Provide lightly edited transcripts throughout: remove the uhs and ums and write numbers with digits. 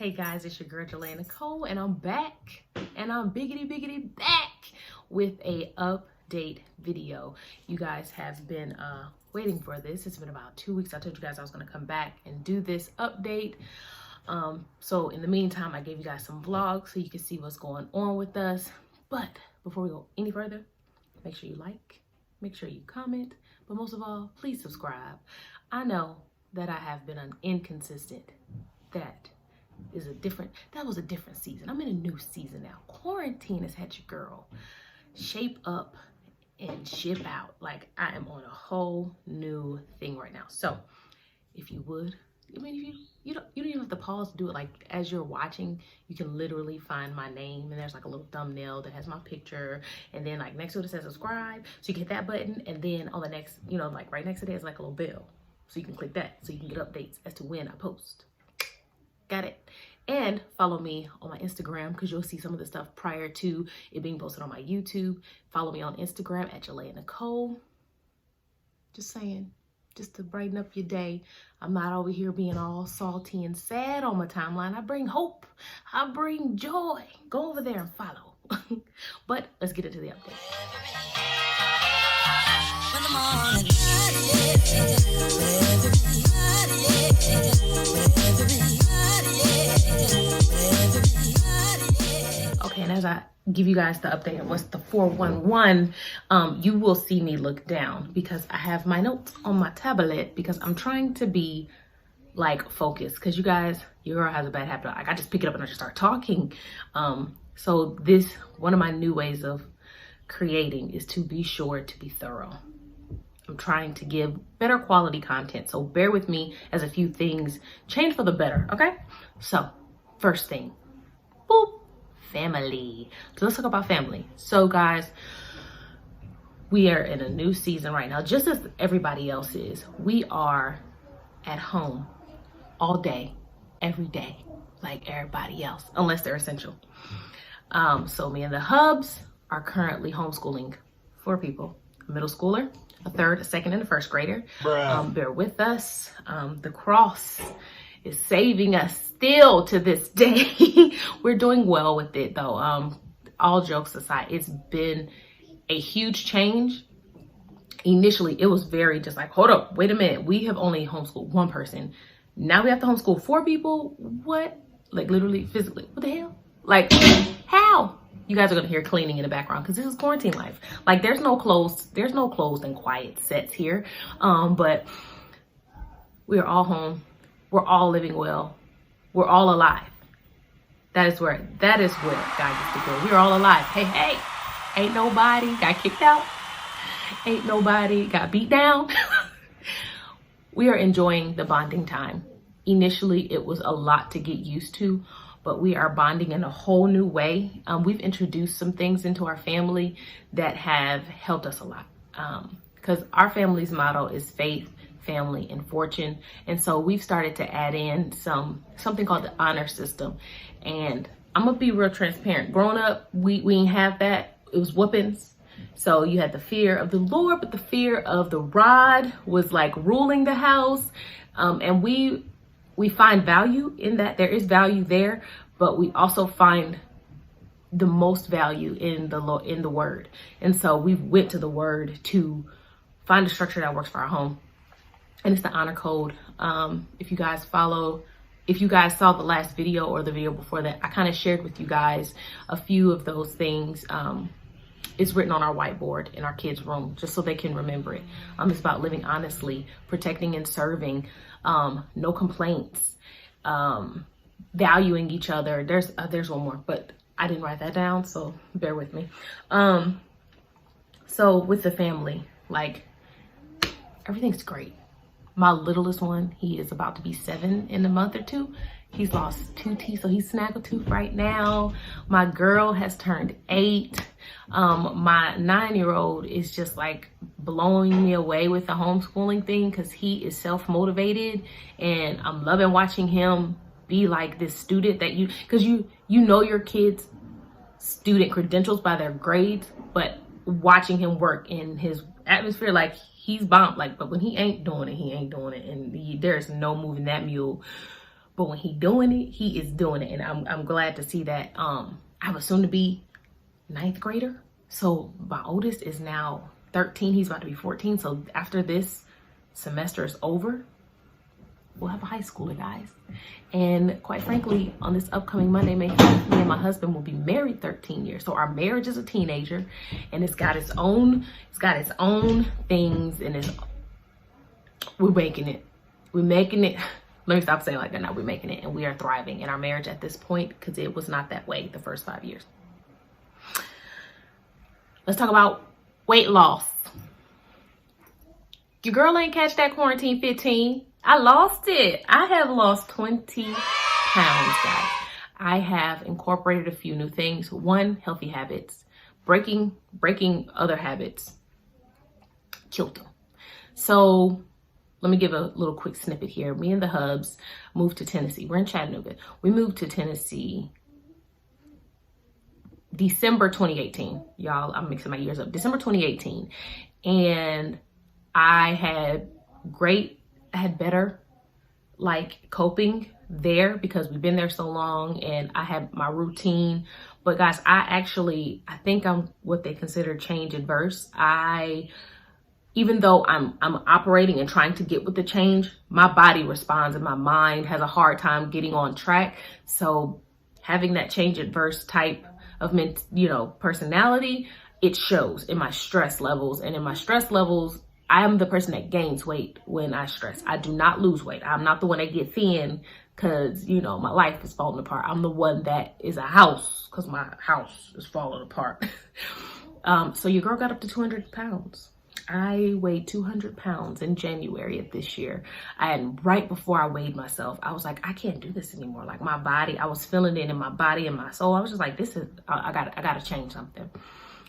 Hey guys, it's your girl JaleaNicole, and I'm back, and I'm biggity back with a update video. You guys have been waiting for this. It's been about 2 weeks. I told you guys I was going to come back and do this update. So in the meantime, I gave you guys some vlogs so you can see what's going on with us. But before we go any further, make sure you like, make sure you comment, but most of all, please subscribe. I know that I have been inconsistent. That was a different season. I'm in a new season now. Quarantine has had your girl shape up and ship out. Like, I am on a whole new thing right now. So if you would, I mean, if you don't even have to pause to do it. Like, as you're watching, you can literally find my name, and there's like a little thumbnail that has my picture, and then like next to it says subscribe, so you can hit that button, and then on the next, like right next to it is like a little bell, so you can click that so you can get updates as to when I post. Got it? And follow me on my Instagram, because you'll see some of the stuff prior to it being posted on my YouTube. Follow me on Instagram at JaleaNicole. Just saying, just to brighten up your day. I'm not over here being all salty and sad on my timeline. I bring hope. I bring joy. Go over there and follow. But let's get into the update. Okay, and as I give you guys the update on what's the 411, you will see me look down because I have my notes on my tablet, because I'm trying to be like focused, because you guys, your girl has a bad habit. Like, I just pick it up and I just start talking. So this, one of my new ways of creating is to be sure to be thorough. I'm trying to give better quality content, so bear with me as a few things change for the better, okay? So first thing, boop, family. So let's talk about family. So guys, we are in a new season right now, just as everybody else is. We are at home all day, every day, like everybody else, unless they're essential. So me and the hubs are currently homeschooling 4 people: a middle schooler, a third, a second, and a first grader. Bear with us. The cross is saving us still to this day. We're doing well with it though. All jokes aside, it's been a huge change. Initially, it was very just like, hold up, wait a minute. We have only homeschooled 1 person. Now we have to homeschool 4 people. What? Like, literally, physically, what the hell? Like, how? You guys are gonna hear cleaning in the background because this is quarantine life. Like, there's no closed and quiet sets here. But we are all home. We're all living well. We're all alive. That is what God used to do. We're all alive. Hey, ain't nobody got kicked out. Ain't nobody got beat down. We are enjoying the bonding time. Initially, it was a lot to get used to, but we are bonding in a whole new way. We've introduced some things into our family that have helped us a lot. Because our family's motto is faith, family, and fortune. And so we've started to add in something called the honor system. And I'm gonna be real transparent. Growing up, we didn't have that. It was whoopings. So you had the fear of the Lord, but the fear of the rod was like ruling the house. And we find value in that. There is value there, but we also find the most value in the word. And so we went to the word to find a structure that works for our home. And it's the honor code. If you guys saw the last video or the video before that, I kind of shared with you guys a few of those things. It's written on our whiteboard in our kids' room, just so they can remember it. It's about living honestly, protecting and serving, no complaints, valuing each other. There's one more, but I didn't write that down, so bear with me. So with the family, like, everything's great. My littlest one, he is about to be 7 in a month or 2. He's lost 2 teeth, so he's snaggletooth right now. My girl has turned 8. My 9-year-old is just like blowing me away with the homeschooling thing, because he is self-motivated, and I'm loving watching him be like this student that because you know your kid's student credentials by their grades, but watching him work in his atmosphere, like, he's bomb, like, but when he ain't doing it, he ain't doing it, and there's no moving that mule. but when he doing it, he is doing it. And I'm glad to see that. I have a soon to be 9th grader. So my oldest is now 13. He's about to be 14. So after this semester is over, we'll have a high schooler, guys. And quite frankly, on this upcoming Monday, May 5th, me and my husband will be married 13 years. So our marriage is a teenager, and it's got its own things, and we're making it. We're making it. Let me stop saying like that now. We're making it, and we are thriving in our marriage at this point, because it was not that way the first 5 years. Let's talk about weight loss. Your girl ain't catch that quarantine 15. I lost it. I have lost 20 pounds, guys. I have incorporated a few new things. One, healthy habits. Breaking other habits. Killed them. So let me give a little quick snippet here. Me and the hubs moved to Tennessee. We're in Chattanooga. We moved to Tennessee December 2018. Y'all, I'm mixing my years up. December 2018. And I had better like coping there because we've been there so long, and I had my routine. But guys, I think I'm what they consider change adverse. Even though I'm operating and trying to get with the change, my body responds and my mind has a hard time getting on track. So having that change adverse type of personality, it shows in my stress levels. And in my stress levels, I am the person that gains weight when I stress. I do not lose weight. I'm not the one that get thin because, my life is falling apart. I'm the one that is a house because my house is falling apart. So your girl got up to 200 pounds. I weighed 200 pounds in January of this year. And right before I weighed myself, I was like, I can't do this anymore. Like my body, I was feeling it in my body and my soul. I was just like, I gotta change something.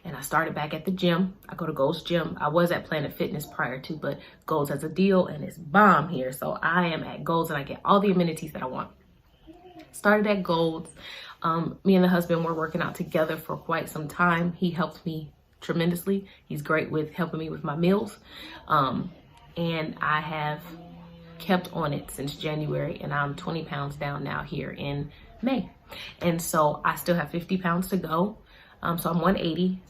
And I started back at the gym. I go to Gold's Gym. I was at Planet Fitness prior to, but Gold's has a deal and it's bomb here. So I am at Gold's and I get all the amenities that I want. Started at Gold's. Me and the husband were working out together for quite some time. He helped me tremendously. He's great with helping me with my meals. And I have kept on it since January, and I'm 20 pounds down now here in May. And so I still have 50 pounds to go. So I'm 180.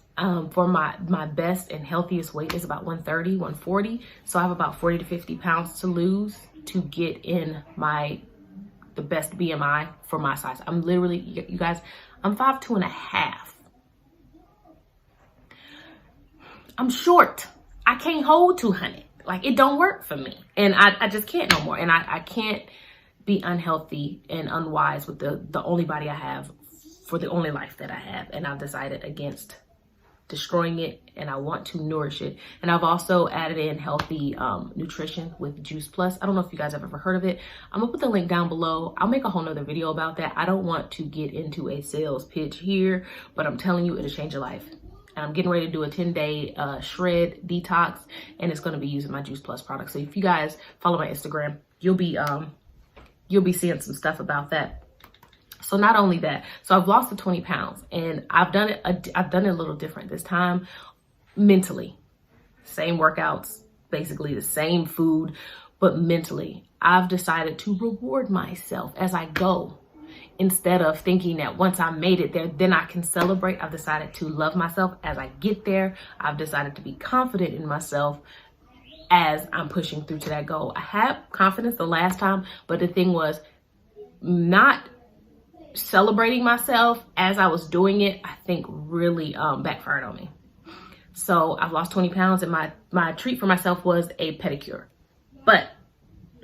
For my best and healthiest weight is about 130, 140. So I have about 40 to 50 pounds to lose to get in the best BMI for my size. I'm literally, you guys, I'm 5'2.5". I'm short. I can't hold 200. Like, it don't work for me. And I just can't no more. And I can't be unhealthy and unwise with the only body I have for the only life that I have. And I've decided against destroying it, and I want to nourish it. And I've also added in healthy nutrition with Juice Plus. I don't know if you guys have ever heard of it. I'm gonna put the link down below. I'll make a whole nother video about that. I don't want to get into a sales pitch here, but I'm telling you, it'll change your life. And I'm getting ready to do a 10-day shred detox, and it's gonna be using my Juice Plus product. So if you guys follow my Instagram, you'll be seeing some stuff about that. So not only that, so I've lost the 20 pounds, and I've done it a little different this time mentally. Same workouts, basically the same food, but mentally, I've decided to reward myself as I go. Instead of thinking that once I made it there, then I can celebrate, I've decided to love myself as I get there. I've decided to be confident in myself as I'm pushing through to that goal. I had confidence the last time, but the thing was not celebrating myself as I was doing it, I think really backfired on me. So I've lost 20 pounds, and my treat for myself was a pedicure. But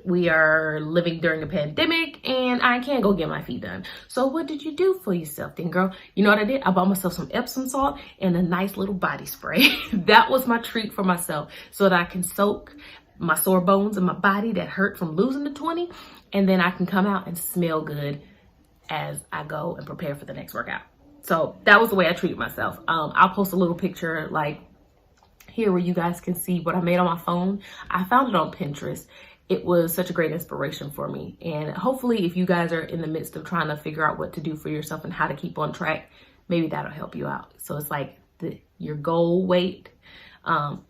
we are living during a pandemic, and I can't go get my feet done. So what did you do for yourself then, girl? You know what I did? I bought myself some Epsom salt and a nice little body spray. That was my treat for myself, so that I can soak my sore bones in my body that hurt from losing the 20, and then I can come out and smell good as I go and prepare for the next workout. So that was the way I treated myself. I'll post a little picture like here where you guys can see what I made on my phone. I found it on Pinterest. It was such a great inspiration for me. And hopefully if you guys are in the midst of trying to figure out what to do for yourself and how to keep on track, maybe that'll help you out. So it's like your goal weight,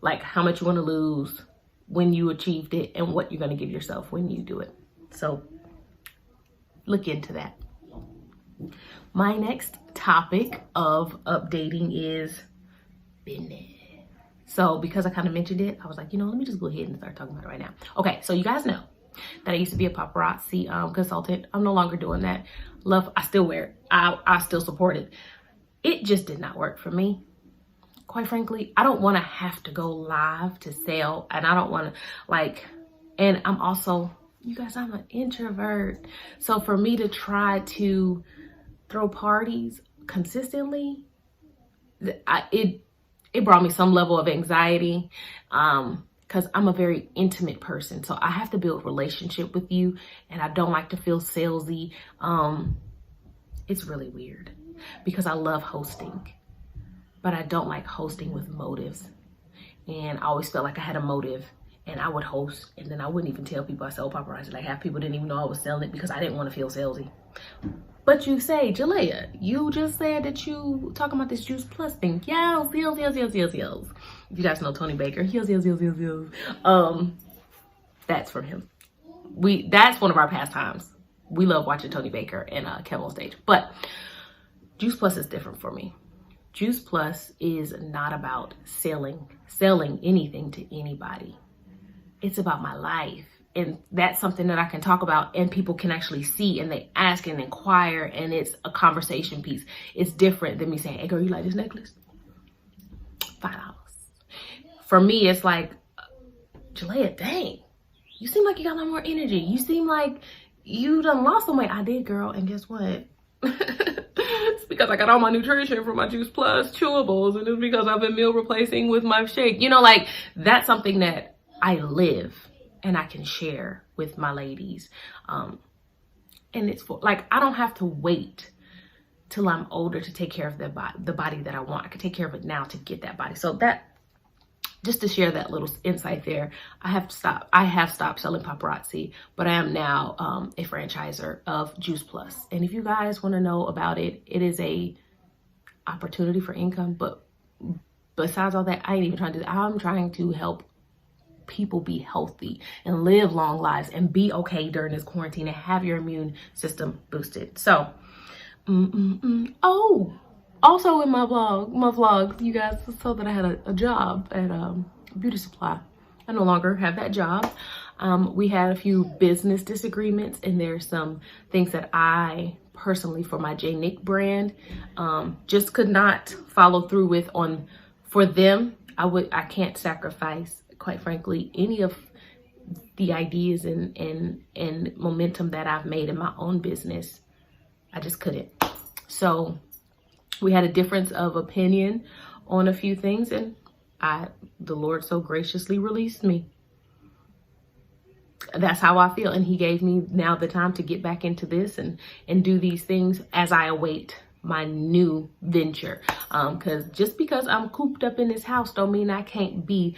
like how much you want to lose when you achieved it, and what you're going to give yourself when you do it. So look into that. My next topic of updating is business. So because I kind of mentioned it, I was like, let me just go ahead and start talking about it right now. Okay, so you guys know that I used to be a paparazzi consultant. I'm no longer doing that. I still wear it. I still support it. It just did not work for me. Quite frankly, I don't want to have to go live to sell, and I don't want to and I'm also, you guys, I'm an introvert. So for me to try to throw parties consistently, it brought me some level of anxiety, because I'm a very intimate person. So I have to build relationship with you, and I don't like to feel salesy. It's really weird because I love hosting, but I don't like hosting with motives. And I always felt like I had a motive, and I would host and then I wouldn't even tell people I sell paparazzi. Like half people didn't even know I was selling it because I didn't want to feel salesy. But you say, Jalea, you just said that you talking about this Juice Plus thing. Yes. If you guys know Tony Baker, yes. That's from him. That's one of our pastimes. We love watching Tony Baker and Kevin on stage. But Juice Plus is different for me. Juice Plus is not about selling anything to anybody. It's about my life. And that's something that I can talk about and people can actually see, and they ask and inquire, and it's a conversation piece. It's different than me saying, hey girl, you like this necklace? $5. For me, it's like, Jalea, dang, you seem like you got a lot more energy. You seem like you done lost some weight. I did, girl, and guess what? It's because I got all my nutrition from my Juice Plus chewables, and it's because I've been meal replacing with my shake. That's something that I live and I can share with my ladies. And it's for, I don't have to wait till I'm older to take care of the body that I want. I can take care of it now to get that body. So just to share that little insight there, I have stopped selling paparazzi, but I am now a franchisor of Juice Plus. And if you guys want to know about it, it is a opportunity for income. But besides all that, I ain't even trying to do that. I'm trying to help people be healthy and live long lives and be okay during this quarantine and have your immune system boosted. So, oh, also in my vlog, you guys saw that I had a job at a beauty supply. I no longer have that job. We had a few business disagreements, and there's some things that I personally, for my JaleaNicole brand, just could not follow through with for them. I can't sacrifice, quite frankly, any of the ideas and momentum that I've made in my own business. I just couldn't. So we had a difference of opinion on a few things, and the Lord so graciously released me. That's how I feel. And he gave me now the time to get back into this and do these things as I await my new venture. Just because I'm cooped up in this house don't mean I can't be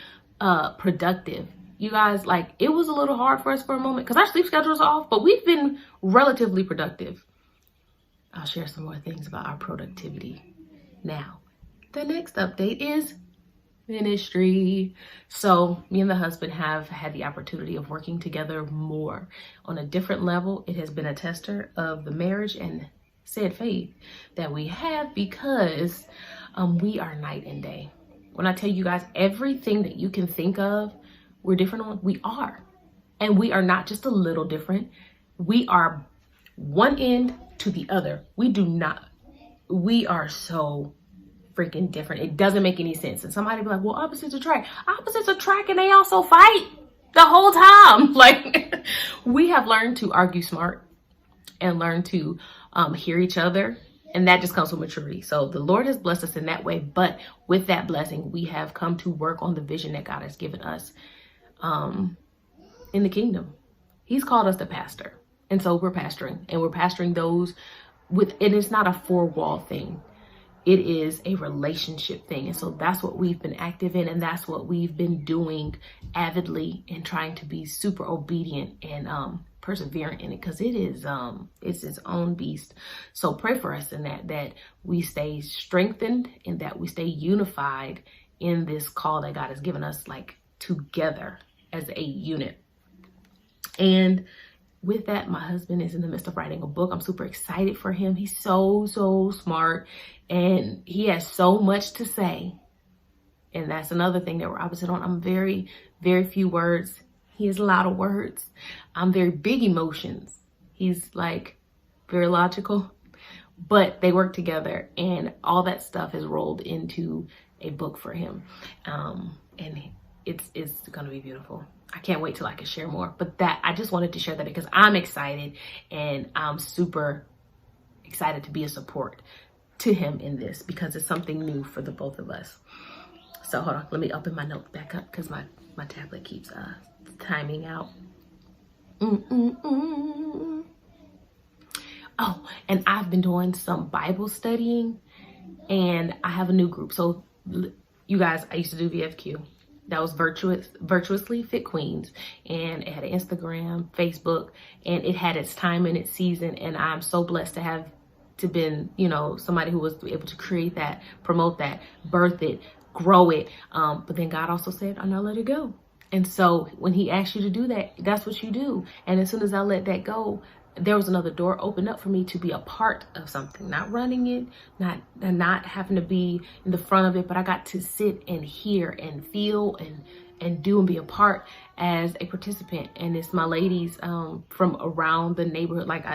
productive. You guys, it was a little hard for us for a moment because our sleep schedule's off, but we've been relatively productive. I'll share some more things about our productivity now. The next update is ministry. So me and the husband have had the opportunity of working together more on a different level. It has been a tester of the marriage and said faith that we have, because we are night and day. When I tell you guys, everything that you can think of, we're different on, we are. And we are not just a little different. We are one end to the other. We are so freaking different. It doesn't make any sense. And somebody be like, well, opposites attract. Opposites attract, and they also fight the whole time. We have learned to argue smart and learn to hear each other. And that just comes with maturity. So the Lord has blessed us in that way. But with that blessing, we have come to work on the vision that God has given us in the kingdom. He's called us to pastor. And so we're pastoring. And we're pastoring those and it's not a four-wall thing. It is a relationship thing. And so that's what we've been active in. And that's what we've been doing avidly and trying to be super obedient and perseverant in it, because it is it's its own beast. So pray for us in that we stay strengthened and that we stay unified in this call that God has given us, together as a unit. And with that, my husband is in the midst of writing a book. I'm super excited for him. He's so smart, and he has so much to say. And that's another thing that we're opposite on. I'm very few words. He has a lot of words. I'm very big emotions. He's like very logical, but they work together, and all that stuff is rolled into a book for him. And it's gonna be beautiful. I can't wait till I can share more, but that I just wanted to share that because I'm excited, and I'm super excited to be a support to him in this because it's something new for the both of us. So hold on, let me open my notes back up because my tablet keeps timing out. Oh, and I've been doing some Bible studying, and I have a new group. So you guys, I used to do VFQ. That was Virtuously Fit Queens, and it had an Instagram, Facebook, and it had its time and its season. And I'm so blessed to have been, you know, somebody who was able to create that, promote that, birth it, grow it. But then God also said, "I'm not let it go." And so when he asks you to do that, that's what you do. And as soon as I let that go, there was another door opened up for me to be a part of something, not running it, not having to be in the front of it, but I got to sit and hear and feel and do and be a part as a participant. And it's my ladies from around the neighborhood. Like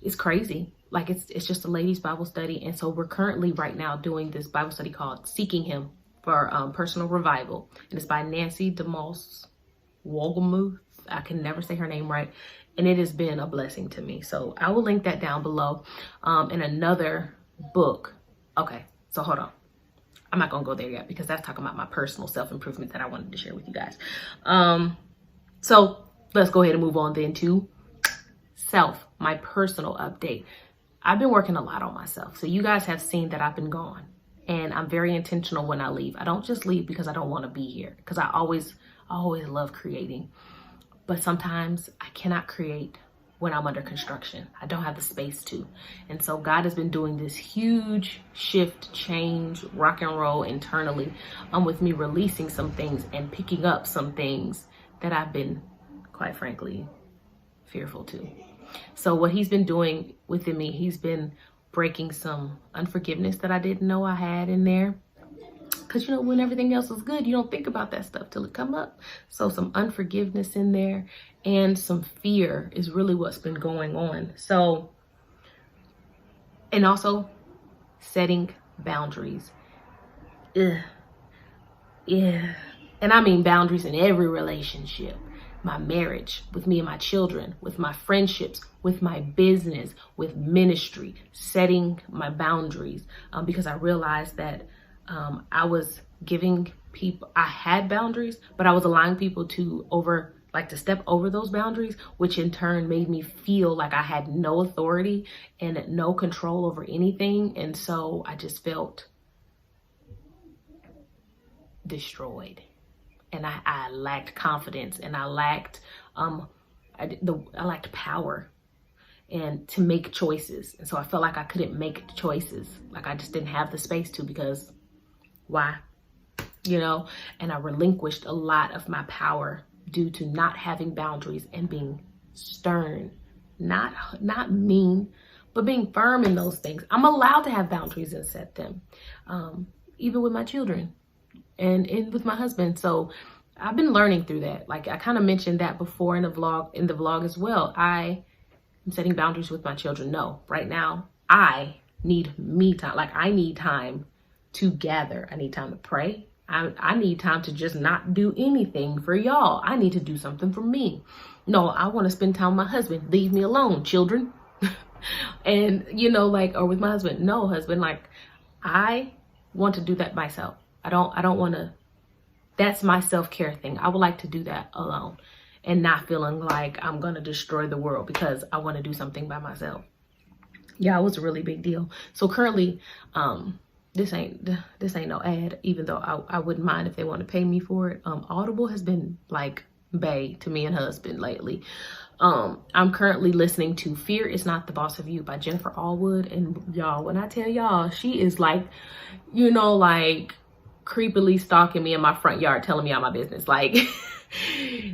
it's crazy. Like it's just a ladies Bible study. And so we're currently right now doing this Bible study called Seeking Him for Personal Revival. And it's by Nancy DeMoss Wogelmuth. I can never say her name right. And it has been a blessing to me. So I will link that down below. And another book. Okay, so hold on. I'm not gonna go there yet because that's talking about my personal self-improvement that I wanted to share with you guys. So let's go ahead and move on then to my personal update. I've been working a lot on myself. So you guys have seen that I've been gone, and I'm very intentional when I leave. I don't just leave because I don't want to be here, because I always love creating. But sometimes I cannot create when I'm under construction. I don't have the space to. And so God has been doing this huge shift, change, rock and roll internally with me releasing some things and picking up some things that I've been, quite frankly, fearful to. So what he's been doing within me, he's been breaking some unforgiveness that I didn't know I had in there. Because, you know, when everything else is good, you don't think about that stuff till it come up. So some unforgiveness in there and some fear is really what's been going on. So, and also setting boundaries. Yeah. And I mean boundaries in every relationship. My marriage, with me and my children, with my friendships, with my business, with ministry, setting my boundaries. Because I realized that I was giving people, I had boundaries, but I was allowing people to step over those boundaries, which in turn made me feel like I had no authority and no control over anything. And so I just felt destroyed, and I lacked confidence, and I lacked, I lacked power and to make choices. And so I felt like I couldn't make choices. Like I just didn't have the space to, because why? You know, and I relinquished a lot of my power due to not having boundaries and being stern, not mean, but being firm in those things. I'm allowed to have boundaries and set them, even with my children and with my husband. So I've been learning through that. Like I kind of mentioned that before in the vlog as well. I am setting boundaries with my children. No, right now I need me time. Like I need time to gather. I need time to pray. I need time to just not do anything for y'all. I need to do something for me. No, I want to spend time with my husband. Leave me alone, children. And you know, like, or with my husband. No, husband, like I want to do that myself. I don't want to, that's my self-care thing. I would like to do that alone and not feeling like I'm going to destroy the world because I want to do something by myself. Yeah, it was a really big deal. So currently, this ain't no ad, even though I wouldn't mind if they want to pay me for it. Audible has been like bae to me and husband lately. I'm currently listening to Fear Is Not the Boss of You by Jennifer Allwood. And y'all, when I tell y'all, she is like, you know, like creepily stalking me in my front yard, telling me all my business. Like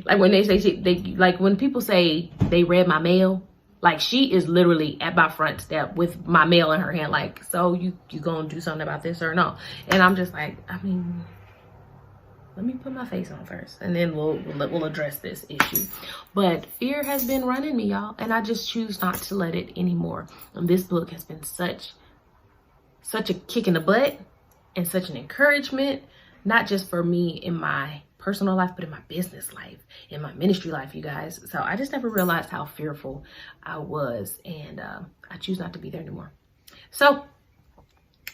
Like when they say like when people say they read my mail, like she is literally at my front step with my mail in her hand. Like, so you gonna do something about this or no? And I'm just like, I mean, let me put my face on first, and then we'll address this issue. But fear has been running me, y'all, and I just choose not to let it anymore. And this book has been such a kick in the butt and such an encouragement, not just for me in my personal life, but in my business life, in my ministry life, you guys. So I just never realized how fearful I was, and I choose not to be there anymore. So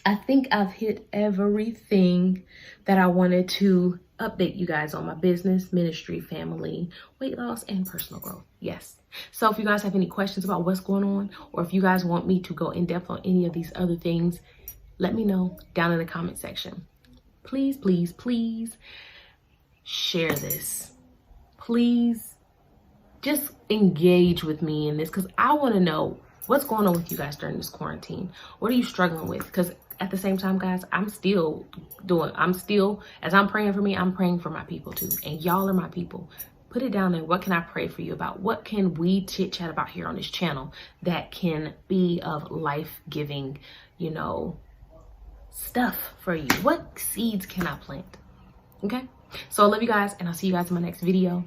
I think I've hit everything that I wanted to update you guys on my business, ministry, family, weight loss, and personal growth. Yes. So if you guys have any questions about what's going on, or if you guys want me to go in depth on any of these other things, let me know down in the comment section. Please, please, please share this. Please just engage with me in this, because I want to know what's going on with you guys during this quarantine. What are you struggling with? Because at the same time, guys, as I'm praying for me, I'm praying for my people too. And y'all are my people. Put it down there. What can I pray for you about? What can we chit chat about here on this channel that can be of life-giving, you know, stuff for you? What seeds can I plant? Okay. So I love you guys, and I'll see you guys in my next video.